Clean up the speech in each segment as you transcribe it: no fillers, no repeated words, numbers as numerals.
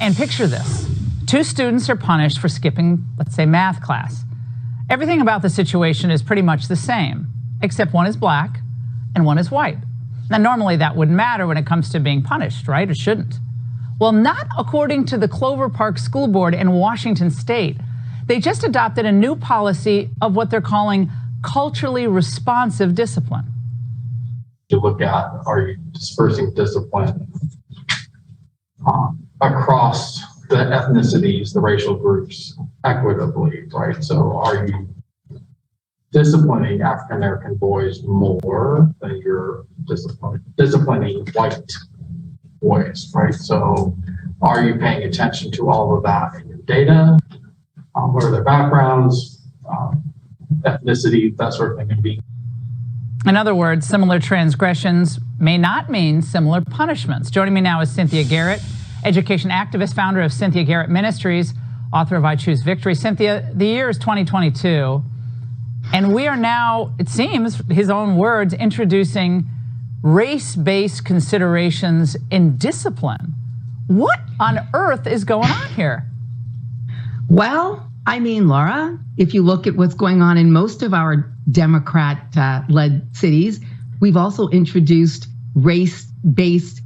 And picture this. Two students are punished for skipping, let's say, math class. Everything about the situation is pretty much the same, except one is black and one is white. Now, normally that wouldn't matter when it comes to being punished, right? It shouldn't. Well, not according to the Clover Park School Board in Washington State. They just adopted a new policy of what they're calling culturally responsive discipline. To look at, are you dispersing discipline across the ethnicities, the racial groups equitably, right? So are you disciplining African American boys more than you're disciplining white boys, right? So are you paying attention to all of that in your data? What are their backgrounds, ethnicity, that sort of thing can be. In other words, similar transgressions may not mean similar punishments. Joining me now is Cynthia Garrett, education activist, founder of Cynthia Garrett Ministries, author of I Choose Victory. Cynthia, the year is 2022, and we are now, it seems, his own words, introducing race-based considerations in discipline. What on earth is going on here? Well, I mean, Laura, if you look at what's going on in most of our Democrat-led cities, we've also introduced race-based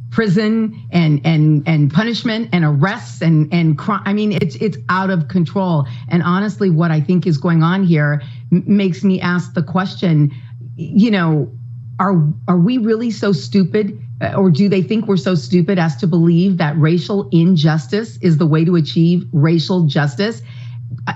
prison and punishment and arrests and crime. I mean, it's out of control. And honestly, what I think is going on here makes me ask the question, you know, are we really so stupid, or do they think we're so stupid as to believe that racial injustice is the way to achieve racial justice?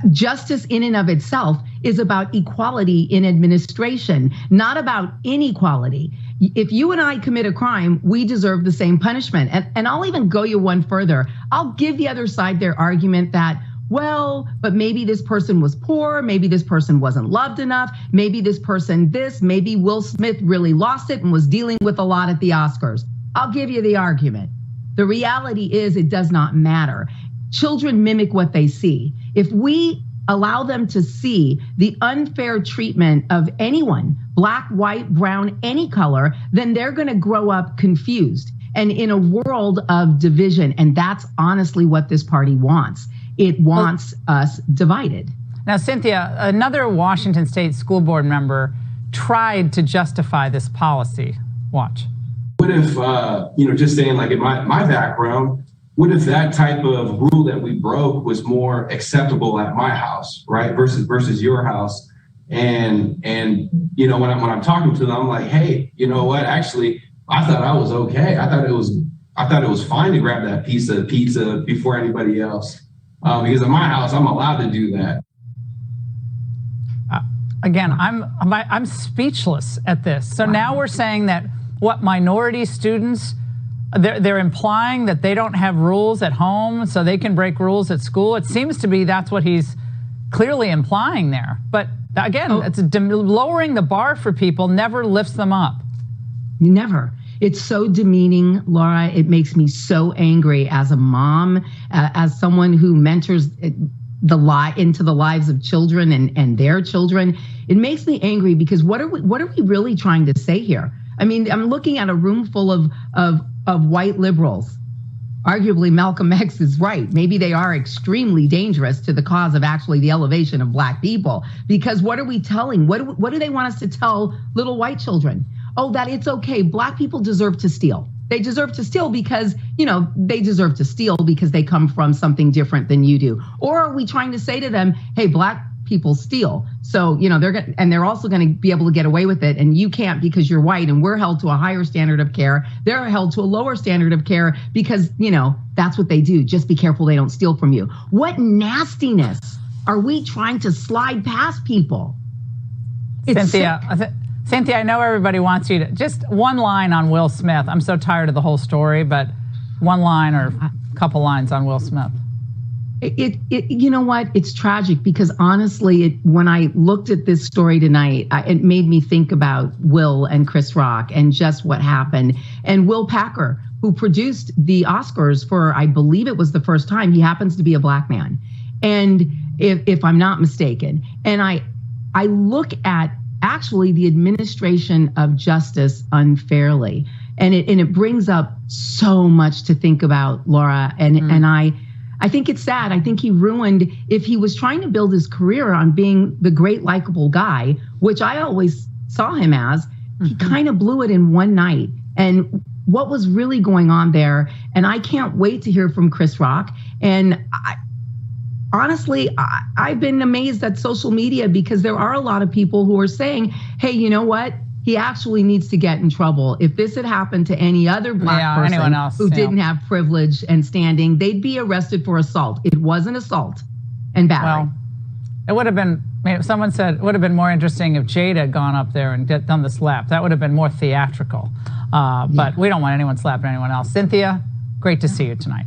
Justice in and of itself is about equality in administration, not about inequality. If you and I commit a crime, we deserve the same punishment. And I'll even go you one further. I'll give the other side their argument that, well, but maybe this person was poor, maybe this person wasn't loved enough, maybe this person this, maybe Will Smith really lost it and was dealing with a lot at the Oscars. I'll give you the argument. The reality is it does not matter. Children mimic what they see. If we allow them to see the unfair treatment of anyone, black, white, brown, any color, then they're going to grow up confused and in a world of division. And that's honestly what this party wants. It wants us divided. Now, Cynthia, another Washington State school board member tried to justify this policy. Watch. What if, just saying like in my background, what if that type of rule that we broke was more acceptable at my house, right? Versus your house. And when I'm talking to them, I'm like, hey, you know what? Actually, I thought I was okay. I thought it was fine to grab that piece of pizza before anybody else. Because in my house, I'm allowed to do that. Again, I'm speechless at this. So now we're saying that minority students, they're implying that they don't have rules at home, so they can break rules at school. It seems to be that's what he's clearly implying there. But again, it's lowering the bar for people never lifts them up. Never. It's so demeaning, Laura. It makes me so angry as a mom, as someone who mentors into the lives of children and their children. It makes me angry because what are we really trying to say here? I mean, I'm looking at a room full of white liberals. Arguably, Malcolm X is right. Maybe they are extremely dangerous to the cause of actually the elevation of black people. Because what are we telling? What do they want us to tell little white children? Oh, that it's okay. Black people deserve to steal. They deserve to steal because, they deserve to steal because they come from something different than you do. Or are we trying to say to them, hey, black people steal. So, they're also going to be able to get away with it. And you can't because you're white and we're held to a higher standard of care. They're held to a lower standard of care because, that's what they do. Just be careful they don't steal from you. What nastiness are we trying to slide past people? Cynthia, I know everybody wants you to just one line on Will Smith. I'm so tired of the whole story, but one line or a couple lines on Will Smith. You know what? It's tragic because honestly, when I looked at this story tonight, it made me think about Will and Chris Rock and just what happened. And Will Packer, who produced the Oscars for, I believe it was the first time, he happens to be a black man. And if I'm not mistaken, and I look at actually the administration of justice unfairly. And it brings up so much to think about, Laura. And I think it's sad. I think he ruined, if he was trying to build his career on being the great likable guy, which I always saw him as, he kind of blew it in one night. And what was really going on there? And I can't wait to hear from Chris Rock. And honestly, I've been amazed at social media, because there are a lot of people who are saying, hey, you know what? He actually needs to get in trouble. If this had happened to any other Black person anyone else, who didn't have privilege and standing, they'd be arrested for assault. It was an assault and battery. Well, it would have been, someone said, it would have been more interesting if Jada had gone up there and done the slap. That would have been more theatrical. But we don't want anyone slapping anyone else. Cynthia, great to see you tonight.